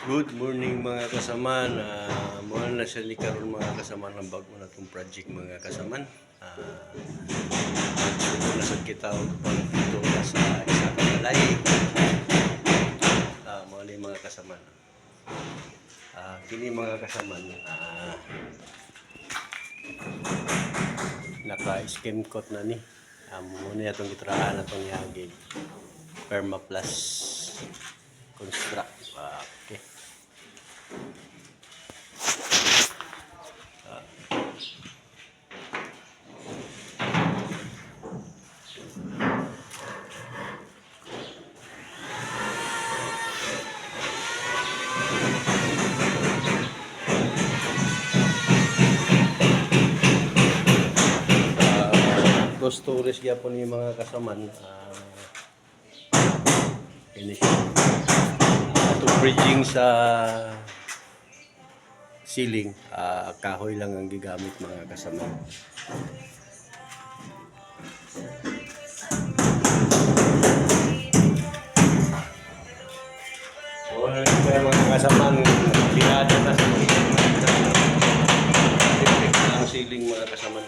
Good morning mga kasaman. Muna na siya karon mga kasaman ng bago na itong project mga kasaman. Ito na sa kita dito sa isa ka balay. Muna mga kasaman. Kini mga kasaman. Naka-skim coat na ni. Muna itong gitraan na itong yagig. Perma Plus Construct. Okay. Storage gyapon ni mga kasaman. Ini ito bridging sa ceiling, kahoy lang ang gigamit mga kasaman. Mga kasaman, pinada na sa ceiling mga kasaman.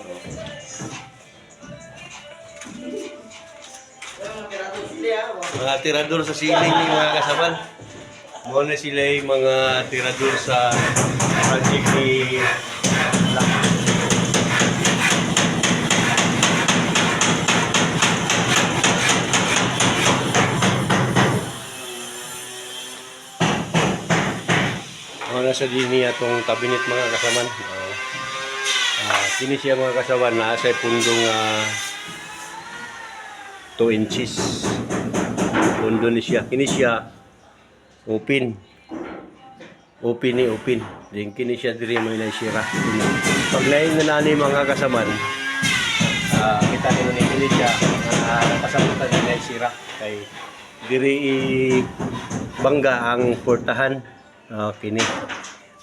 Mga tirador sa ceiling ni mga kasaman. Muna sila yung mga tirador sa project ni Black. Muna sa dini atong cabinet mga kasaman. Kini siya mga kasaman na sa pundong 2 inches. Pundo ni siya. Kini siya open. Din kini siya diri may naisira. Pag lain na nani mga kasaman, kita nimo ni kini siya napasamutan ni naisira kay diri bangga ang portahan. Kini.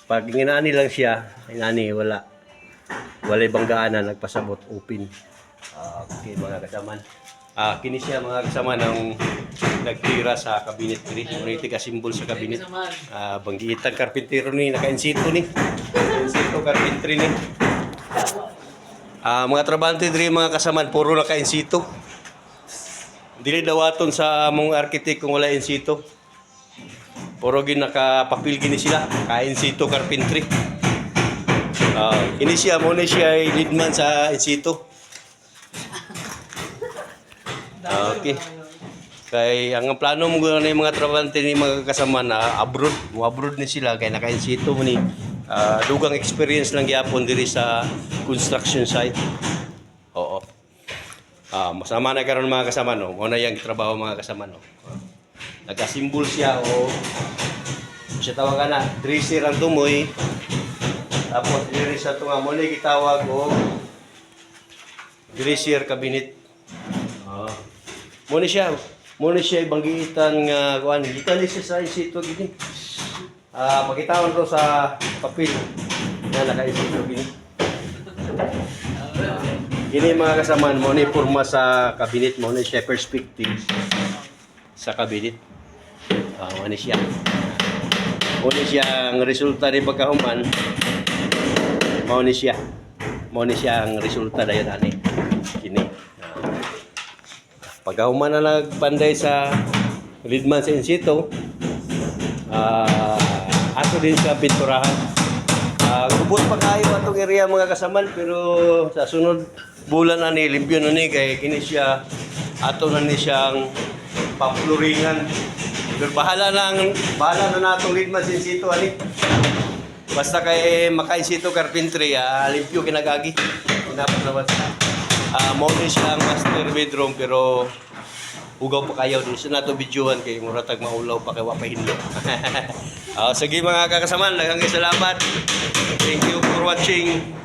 Pag ginani lang siya, inani walay banggaan na nagpasabot open. Okay mga kasaman. Kini siya mga kasama ng nagtira sa cabinet diri. Ito ka symbol sa cabinet. Banggiitang karpintero ni naka-insito ni. Insito carpentry ni. Mga trabante diri mga kasama puro naka-insito. Dili dawaton sa among architect kung wala insito. Puro gin nakapapil gini sila, ka-insito carpentry. Kini siya mo ni siya leadman sa insito. Okay. Kay ang plano mo na yung mga trabante ni mga kasama na abroad ni sila kay naka-insito mo ni dugang experience lang gyapon diri sa construction site. Oo. Masama na karon mga kasama no. Mo na yang trabaho mga kasama no. Nagka-symbol siya o siya tawagan na dresser ang tumoy. Tapos diri sa tunga mo ni gitawag o dresser cabinet. Muna siya banggitan nga kuan gikan siya sa insito gini. Makitawon to sa papel na naka-insito gini. Gini mga kasamaan mo ni porma sa cabinet mo ni siya perspective sa cabinet. Mo ni siya. Mo ni siya ang resulta ni pagkahuman. Mo ni siya ang resulta dayon ani. Kini. Pagkahuman na nagpanday sa leadman sa insito, ato din sa pinturahan. Kubot pa kayo atong area mga kasaman, pero sa sunod bulan na ni limpyo na ni kay kini siya ato na ni siyang papluringan. Pero bahala na natong leadman sa insito ani. Basta kay maka-insito carpentry, limpyo kinagagi. Pinapasabat sa mo ni siya ang master bedroom pero ugaw pa kayo din sa nato videohan kay muratag maulaw pa kay wa pa hinlo. Sige mga kakasaman, daghang salamat. Thank you for watching.